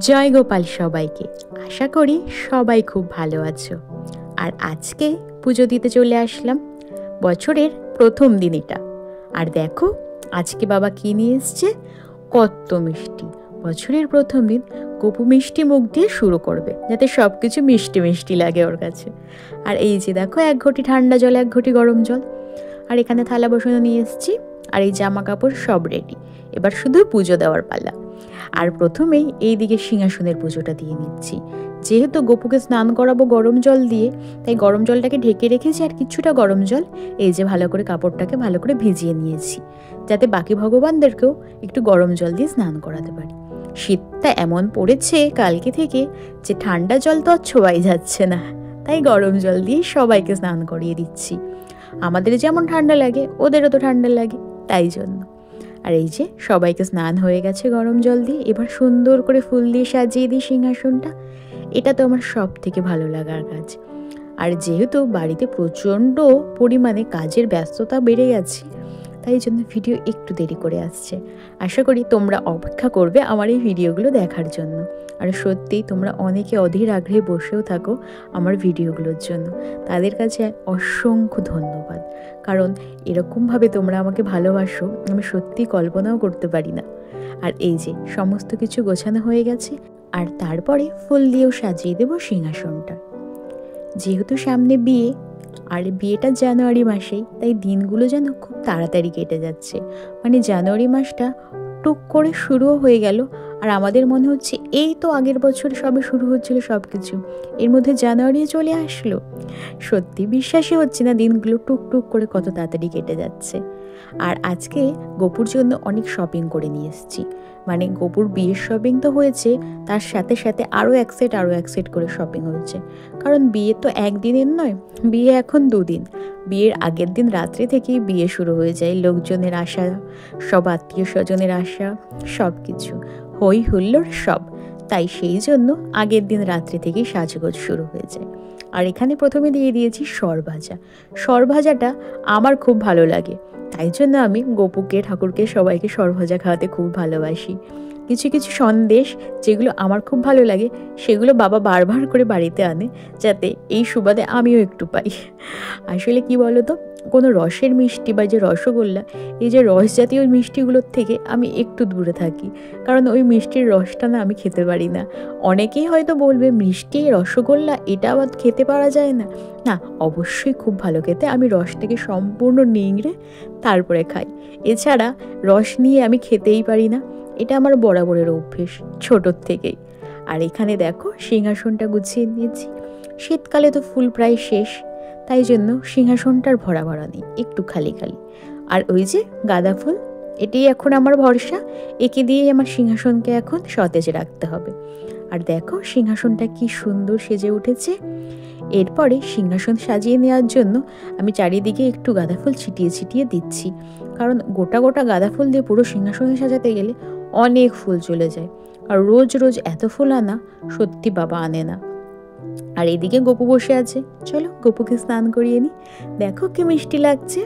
জয় গোপাল সবাইকে। আশা করি সবাই খুব ভালো আছো। আর আজকে পুজো দিতে চলে আসলাম, বছরের প্রথম দিন এটা। আর দেখো আজকে বাবা কি নিয়ে এসছে, কত মিষ্টি। বছরের প্রথম দিন গপু মিষ্টি মুখ দিয়ে শুরু করবে, যাতে সব কিছু মিষ্টি মিষ্টি লাগে ওর কাছে। আর এই যে দেখো, এক ঘটি ঠান্ডা জল, এক ঘটি গরম জল, আর এখানে থালা বসানো নিয়ে এসেছি। আর এই জামা কাপড় সব রেডি, এবার শুধু পুজো দেওয়ার পালা। আর প্রথমেই এই দিকে সিংহাসনের পুজোটা দিয়ে নিচ্ছি। যেহেতু গপুকে স্নান করাবো গরম জল দিয়ে, তাই গরম জলটাকে ঢেকে রেখেছি। আর কিছুটা গরম জল এই যে ভালো করে কাপড়টাকে ভালো করে ভিজিয়ে নিয়েছি, যাতে বাকি ভগবানদেরকেও একটু গরম জল দিয়ে স্নান করাতে পারি। শীতটা এমন পড়েছে কালকে থেকে যে ঠান্ডা জল তো আর ছোঁয়াই যাচ্ছে না, তাই গরম জল দিয়ে সবাইকে স্নান করিয়ে দিচ্ছি। আমাদের যেমন ঠান্ডা লাগে ওদেরও তো ঠান্ডা লাগে, তাই জন্য। আর এই যে সবাইকে স্নান হয়ে গেছে গরম জল দিয়ে, এবার সুন্দর করে ফুল দিয়ে সাজিয়ে দিই সিংহাসনটা। এটা তো আমার সব থেকে ভালো লাগার কাজ। আর যেহেতু বাড়িতে প্রচণ্ড পরিমাণে কাজের ব্যস্ততা বেড়ে গেছে, তাই জন্য ভিডিও একটু দেরি করে আসছে। আশা করি তোমরা অপেক্ষা করবে আমার এই ভিডিওগুলো দেখার জন্য। আর সত্যিই তোমরা অনেকে অধীর আগ্রহে বসেও থাকো আমার ভিডিওগুলোর জন্য, তাদের কাছে অসংখ্য ধন্যবাদ। কারণ এরকমভাবে তোমরা আমাকে ভালোবাসো আমি সত্যি কল্পনাও করতে পারি না। আর এই যে সমস্ত কিছু গোছানো হয়ে গেছে, আর তারপরে ফুল দিয়েও সাজিয়ে দেবো সিংহাসনটা। যেহেতু সামনে বিয়ে, আর বিয়েটা জানুয়ারি মাসেই, তাই দিনগুলো যেন খুব তাড়াতাড়ি কেটে যাচ্ছে। মানে জানুয়ারি মাসটা টুক করে শুরুও হয়ে গেল, আর আমাদের মনে হচ্ছে এই তো আগের বছর সবে শুরু হচ্ছিল সব কিছু, এর মধ্যে জানুয়ারি চলে আসলো। সত্যি বিশ্বাসই হচ্ছে না দিনগুলো টুক টুক করে কত তাড়াতাড়ি কেটে যাচ্ছে। আর আজকে গপুর জন্য অনেক শপিং করে নিয়ে এসেছি। মানে গপুর বিয়ের শপিং তো হয়েছে, তার সাথে সাথে আরও এক সেট করে শপিং হয়েছে। কারণ বিয়ে তো একদিনের নয়, বিয়ে এখন 2 দিন। বিয়ের আগের দিন রাত্রি থেকেই বিয়ে শুরু হয়ে যায়, লোকজনের আসা, সব আত্মীয় স্বজনের আসা, সব কিছু হই হুল্লোড় সব। তাই সেই জন্য আগের দিন রাত্রি থেকেই সাজগোজ শুরু হয়ে যায়। আর এখানে প্রথমে দিয়ে দিয়েছি সরভাজা। সরভাজাটা আমার খুব ভালো লাগে, তাই জন্য আমি গপুকে, ঠাকুরকে, সবাইকে সরভাজা খাওয়াতে খুব ভালোবাসি। কিছু কিছু সন্দেশ যেগুলো আমার খুব ভালো লাগে, সেগুলো বাবা বারবার করে বাড়িতে আনে, যাতে এই সুবাদে আমিও একটু পাই। আসলে কি বলো তো, কোনো রসের মিষ্টি বা যে রসগোল্লা, এই যে রস জাতীয় মিষ্টিগুলোর থেকে আমি একটু দূরে থাকি। কারণ ওই মিষ্টির রসটা না আমি খেতে পারি না। অনেকেই হয়তো বলবে মিষ্টি রসগোল্লা এটা আবার খেতে পারা যায় না। না, অবশ্যই খুব ভালো খেতে, আমি রসটাকে সম্পূর্ণ নিংড়ে তারপরে খাই। এছাড়া রস নিয়ে আমি খেতেই পারি না, এটা আমার বরাবরের অভ্যেস ছোটোর থেকেই। আর এখানে দেখো সিংহাসনটা গুছিয়ে নিয়েছি। শীতকালে তো ফুল প্রায় শেষ, তাই জন্য সিংহাসনটার ভরা ভরা নেই, একটু খালি খালি। আর ওই যে গাঁদা ফুল, এটাই এখন আমার ভরসা। একে দিয়েই আমার সিংহাসনকে এখন সতেজ রাখতে হবে। আর দেখো সিংহাসনটা কি সুন্দর সেজে উঠেছে। এরপরে সিংহাসন সাজিয়ে নেওয়ার জন্য আমি চারিদিকে একটু গাঁদা ফুল ছিটিয়ে ছিটিয়ে দিচ্ছি। কারণ গোটা গোটা গাঁদা ফুল দিয়ে পুরো সিংহাসনে সাজাতে গেলে অনেক ফুল চলে যায়, আর রোজ রোজ এত ফুল আনা সত্যি বাবা আনে না। আর এদিকে গপু বসে আছে, চলো গপুকে স্নান করিয়ে নিই। দেখো কি মিষ্টি লাগছে।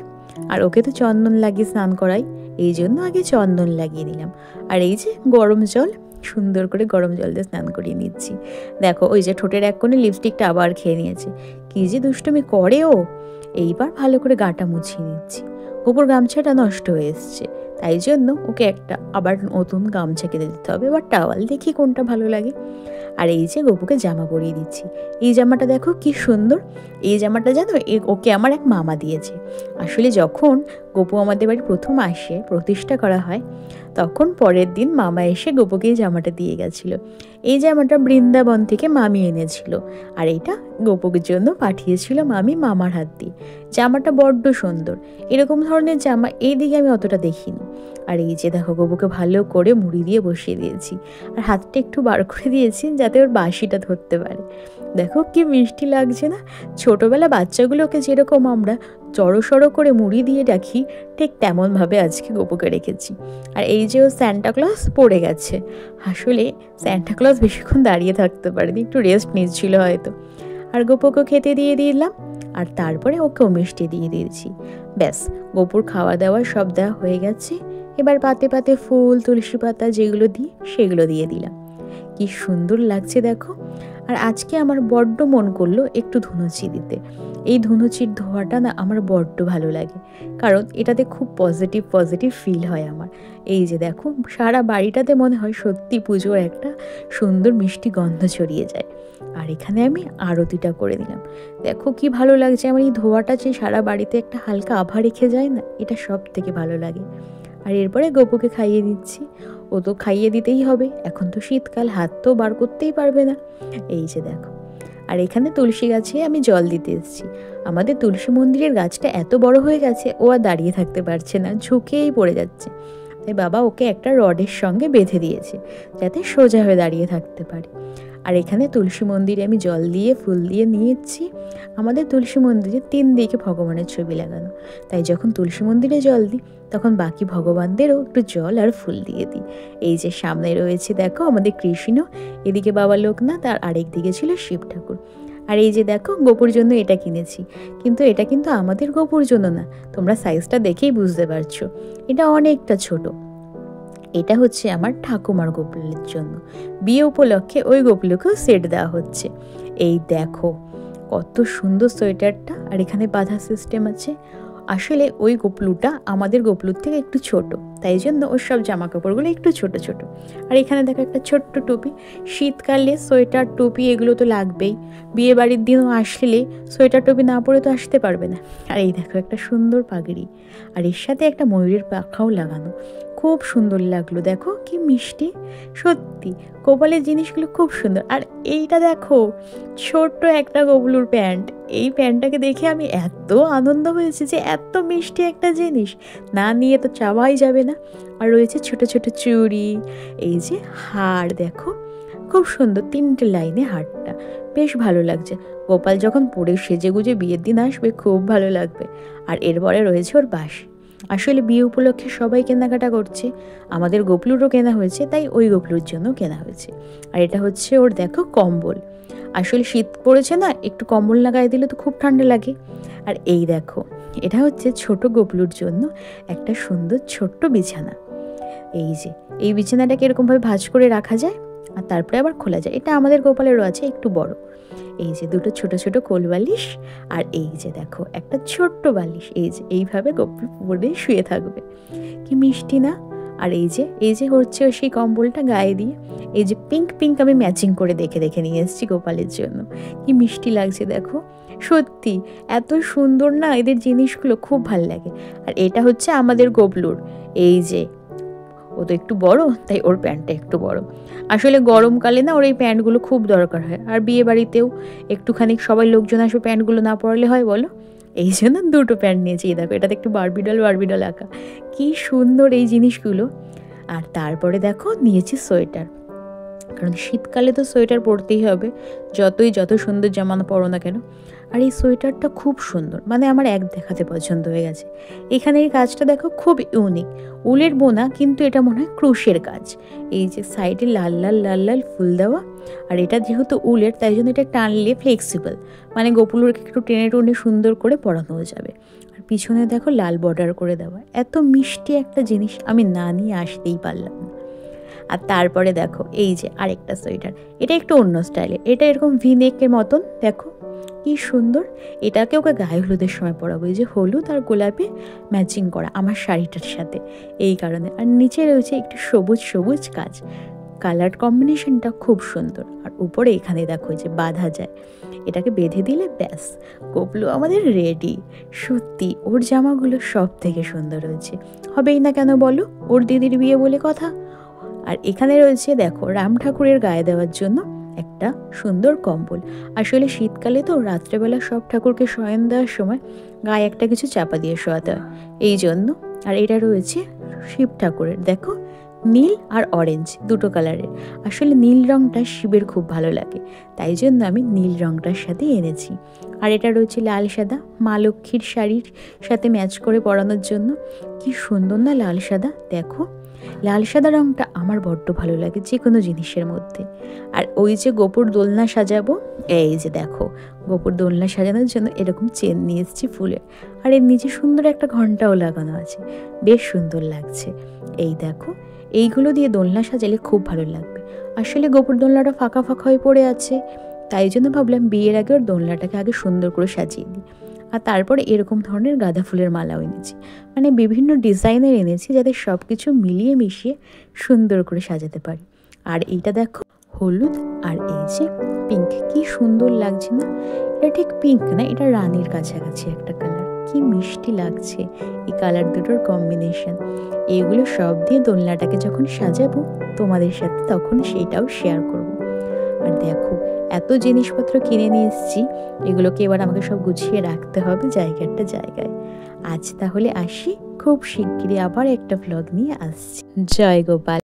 আর ওকে তো চন্দন লাগিয়ে স্নান করাই, এই জন্য আগে চন্দন লাগিয়ে নিলাম। আর এই যে গরম জল, সুন্দর করে গরম জল দিয়ে স্নান করিয়ে নিচ্ছি। দেখো ওই যে ঠোঁটের এক কোণে লিপস্টিকটা আবার খেয়ে নিয়েছে, কি যে দুষ্টুমি করে ও। এইবার ভালো করে গাটা মুছিয়ে নিচ্ছি। গপুর গামছাটা নষ্ট হয়ে এসছে, তাই জন্য ওকে একটা আবার নতুন গামছা কিনে দিতে হবে, বা টাওয়াল, দেখি কোনটা ভালো লাগে। আর এই যে গপুকে জামা পরিয়ে দিচ্ছি। এই জামাটা দেখো কি সুন্দর। এই জামাটা জানো ওকে আমার এক মামা দিয়েছে। আসলে যখন গপু আমাদের বাড়ি প্রথম আসে, প্রতিষ্ঠা করা হয়, তখন পরের দিন মামা এসে গপুকে এই জামাটা দিয়ে গেছিল। এই জামাটা বৃন্দাবন থেকে মামি এনেছিল, আর এটা গপুর জন্য পাঠিয়েছিল মামি মামার হাত দিয়ে। জামাটা বড্ড সুন্দর। এরকম ধরনের জামা এই দিকে আমি অতটা দেখিনি। আর এই যে দেখো গপুকে ভালো করে মুড়ি দিয়ে বসিয়ে দিয়েছি, আর হাতটা একটু বার করে দিয়েছি যাতে ওর বাঁশিটা ধরতে পারে। দেখো কি মিষ্টি লাগছে না। ছোটবেলা বাচ্চাগুলোকে যেরকম আমরা জড়ো করে মুড়ি দিয়ে রাখি, ঠিক তেমনভাবে আজকে গপুকে রেখেছি। আর এই যে ও স্যান্টা ক্লজ পড়ে গেছে। আসলে স্যান্টা ক্লজ বেশিক্ষণ দাঁড়িয়ে থাকতে পারেনি, একটু রেস্ট নিচ্ছিল হয়তো। আর গপুকে খেতে দিয়ে দিলাম, আর তারপরে ওকেও মিষ্টি দিয়ে দিয়েছি। ব্যাস, গপুর খাওয়া দাওয়া সব দেওয়া হয়ে গেছে। এবার পাতে পাতে ফুল, তুলসী পাতা যেগুলো দিই সেগুলো দিয়ে দিলাম। কি সুন্দর লাগছে দেখো। আর আজকে আমার বড্ড মন করলো একটু ধুনুচি দিতে। এই ধুনুচির ধোয়াটা না আমার বড্ড ভালো লাগে, কারণ এটাতে খুব পজিটিভ ফিল হয় আমার। এই যে দেখো, সারা বাড়িটাতে মনে হয় সত্যি পুজোর একটা সুন্দর মিষ্টি গন্ধ ছড়িয়ে যায়। আর এখানে আমি আরতিটা করে দিলাম। দেখো কি ভালো লাগছে আমার এই ধোয়াটা, যে সারা বাড়িতে একটা হালকা আভা রেখে যায় না, এটা সব থেকে ভালো লাগে। আর এরপরে গপুকে খাইয়ে দিচ্ছি। ও তো খাইয়ে দিতেই হবে, এখন তো শীতকাল, হাত তো বার করতেই পারবে না। এই যে দেখো, আর এখানে তুলসী গাছে আমি জল দিতে এসেছি। আমাদের তুলসী মন্দিরের গাছটা এত বড় হয়ে গেছে, ও আর দাঁড়িয়ে থাকতে পারছে না, ঝুঁকেই পড়ে যাচ্ছে। তাই বাবা ওকে একটা রডের সঙ্গে বেঁধে দিয়েছে, যাতে সোজা হয়ে দাঁড়িয়ে থাকতে পারে। আর এখানে তুলসী মন্দিরে আমি জল দিয়ে ফুল দিয়ে নিয়েছি। আমাদের তুলসী মন্দিরে 3 দিকে ভগবানের ছবি লাগানো, তাই যখন তুলসী মন্দিরে জল দিই তখন বাকি ভগবানদেরও একটু জল আর ফুল দিয়ে দিই। এই যে সামনে রয়েছে দেখো আমাদের কৃষ্ণ, এদিকে বাবা লোকনাথ, আর আরেক দিকে ছিল শিব ঠাকুর। আর এই যে দেখো, গোপুর জন্য এটা কিনেছি, কিন্তু এটা কিন্তু আমাদের গোপুর জন্য না, তোমরা সাইজটা দেখেই বুঝতে পারছো, এটা অনেকটা ছোট। এটা হচ্ছে আমার ঠাকুমার গোপুলের জন্য, বিয়ে উপলক্ষে ওই গোপুলকেও সেট দেওয়া হচ্ছে। এই দেখো কত সুন্দর সোয়েটারটা, আর এখানে বাঁধা সিস্টেম আছে। আসলে ওই গোপলুটা আমাদের গোপলুর থেকে একটু ছোট, তাই জন্য ওর সব জামা কাপড়গুলো একটু ছোট ছোট। আর এখানে দেখো একটা ছোট্ট টুপি, শীতকালে সোয়েটার টুপি এগুলো তো লাগবেই, বিয়ে বাড়ির দিনও আসলে সোয়েটার টুপি না পরে তো আসতে পারবে না। আর এই দেখো একটা সুন্দর পাগড়ি, আর এর সাথে একটা ময়ূরের পাখাও লাগানো, খুব সুন্দর লাগলো। দেখো কি মিষ্টি, সত্যি কপালের জিনিসগুলো খুব সুন্দর। আর এইটা দেখো, ছোট্ট একটা গবলুর প্যান্ট, এই প্যান্টটাকে দেখে আমি এত আনন্দ হয়েছে যে এত মিষ্টি একটা জিনিস না নিয়ে তো চাওয়াই যাবে না। আর রয়েছে ছোট ছোট চুড়ি, এই যে হার দেখো খুব সুন্দর, 3টে লাইনে হারটা বেশ ভালো লাগছে। গোপাল যখন পরে সেজে গুজে বিয়ের দিন আসবে খুব ভালো লাগবে। আর এরপরে রয়েছে ওর বাঁশি। আসলে বিয়ে উপলক্ষে সবাই কেনাকাটা করছে, আমাদের গোপলুরও কেনা হয়েছে, তাই ওই গোপলুর জন্য কেনা হয়েছে। আর এটা হচ্ছে ওর দেখো কম্বল, আসলে শীত পড়েছে না, একটু কম্বল লাগাই দিলে তো খুব ঠান্ডা লাগে। আর এই দেখো, এটা হচ্ছে ছোট গোপলুর জন্য একটা সুন্দর ছোট্ট বিছানা। এই যে এই বিছানাটাকে এরকমভাবে ভাঁজ করে রাখা যায় আর তারপরে আবার খোলা যায়, এটা আমাদের গোপালেরও আছে একটু বড়। এই যে 2টো ছোট ছোট কোল বালিশ, আর এই যে দেখো একটা ছোট্ট বালিশ, এই যে এইভাবে গোপাল পরে শুয়ে থাকবে, কি মিষ্টি না। আর এই যে হচ্ছে সেই কম্বলটা গায়ে দিয়ে, এই যে পিঙ্ক আমি ম্যাচিং করে দেখে নিয়ে এসেছি গোপালের জন্য, কি মিষ্টি লাগছে দেখো। সত্যি এত সুন্দর না এদের জিনিসগুলো, খুব ভাল লাগে। আর এটা হচ্ছে আমাদের গোপলুর, এই যে ও তো একটু বড়, তাই ওর প্যান্টটা একটু বড়। আসলে গরমকালে না ওর এই প্যান্টগুলো খুব দরকার হয়, আর বিয়ে বাড়িতেও একটুখানি সবাই লোকজন আসবে, প্যান্টগুলো না পরালে হয় বলো, এই জন্য 2টো প্যান্ট নিয়েছি। দেখো এটাতে একটু বারবিডল আঁকা, কি সুন্দর এই জিনিসগুলো। আর তারপরে দেখো নিয়েছি সোয়েটার, কারণ শীতকালে তো সোয়েটার পরতেই হবে, যত সুন্দর জামা পরো না কেন। আর এই সোয়েটারটা খুব সুন্দর, মানে আমার এক দেখাতে পছন্দ হয়ে গেছে। এখানে এই কাজটা দেখো খুব ইউনিক, উলের বোনা, কিন্তু এটা মনে হয় ক্রুশের কাজ। এই যে সাইডে লাল ফুল দেওয়া, আর এটা যেহেতু উলের তাই জন্য এটা টানলে ফ্লেক্সিবল, মানে গোপুলুরকে একটু টেনে সুন্দর করে পরানো যাবে। আর পিছনে দেখো লাল বর্ডার করে দেওয়া, এত মিষ্টি একটা জিনিস আমি না নিয়ে আসতেই পারলাম না। আর তারপরে দেখো এই যে আরেকটা সোয়েটার, এটা একটু অন্য স্টাইলে, এটা এরকম ভিনেকের মতন, দেখো কি সুন্দর। এটাকে ওকে গায়ে হলুদের সময় পরাবো, এই যে হলুদ আর গোলাপি ম্যাচিং করা আমার শাড়িটার সাথে, এই কারণে। আর নিচে রয়েছে একটু সবুজ কাজ, কালার কম্বিনেশনটা খুব সুন্দর। আর উপরে এখানে দেখো যে বাঁধা যায়, এটাকে বেঁধে দিলে ব্যাস গোপলু আমাদের রেডি। সত্যি ওর জামাগুলো সব থেকে সুন্দর হয়েছে, হবেই না কেন বলো, ওর দিদির বিয়ে বলে কথা। আর এখানে রয়েছে দেখো রাম ঠাকুরের গায়ে দেওয়ার জন্য একটা সুন্দর কম্বল। আসলে শীতকালে তো রাত্রেবেলা সব ঠাকুরকে শয়ন দেওয়ার সময় গায়ে একটা কিছু চাপা দিয়ে শোয়াতে হয়, এই জন্য। আর এটা রয়েছে শিব ঠাকুরের, দেখো নীল আর অরেঞ্জ 2টো কালারের। আসলে নীল রঙটা শিবের খুব ভালো লাগে, তাই জন্য আমি নীল রঙটার সাথে এনেছি। আর এটা রয়েছে লাল সাদা, মা লক্ষ্মীর শাড়ির সাথে ম্যাচ করে পরানোর জন্য, কি সুন্দর না লাল সাদা। দেখো লাল সাদা রঙটা আমার বড্ড ভালো লাগে যে কোনো জিনিসের মধ্যে। আর ওই যে গোপুর দোলনা সাজাবো, এই যে দেখো গোপুর দোলনা সাজানোর জন্য এরকম চেন নিয়ে এসেছি ফুলের, আর এর নিচে সুন্দর একটা ঘন্টাও লাগানো আছে, বেশ সুন্দর লাগছে। এই দেখো এইগুলো দিয়ে দোলনা সাজালে খুব ভালো লাগবে। আসলে গোপুর দোলনাটা ফাঁকা ফাঁকা হয়ে পড়ে আছে, তাই জন্য ভাবলাম বিয়ের আগে ওর দোলনাটাকে আগে সুন্দর করে সাজিয়ে দিই। আর তারপরে এরকম ধরনের গাঁদা ফুলের মালাও এনেছি, মানে বিভিন্ন ডিজাইনের এনেছি, যাতে সব কিছু মিলিয়ে মিশিয়ে সুন্দর করে সাজাতে পারি। আর এইটা দেখো, হলুদ আর এই যে পিঙ্ক, কি সুন্দর লাগছে না? এটা ঠিক পিঙ্ক না, এটা রানীর কাছাকাছি একটা কালার, কি মিষ্টি লাগছে এই কালার দুটোর কম্বিনেশন। এগুলো সব দিয়ে দোলনাটাকে যখন সাজাবো তোমাদের সাথে, তখন সেইটাও শেয়ার করব। আর দেখো, এত জিনিসপত্র কিনে নিয়ে এসেছি, এগুলোকে এবার আমাকে সব গুছিয়ে রাখতে হবে জায়গাটা জায়গায়। আজ তাহলে আসি, খুব শিগগিরই আবার একটা ভ্লগ নিয়ে আসছি। জয় গোপাল।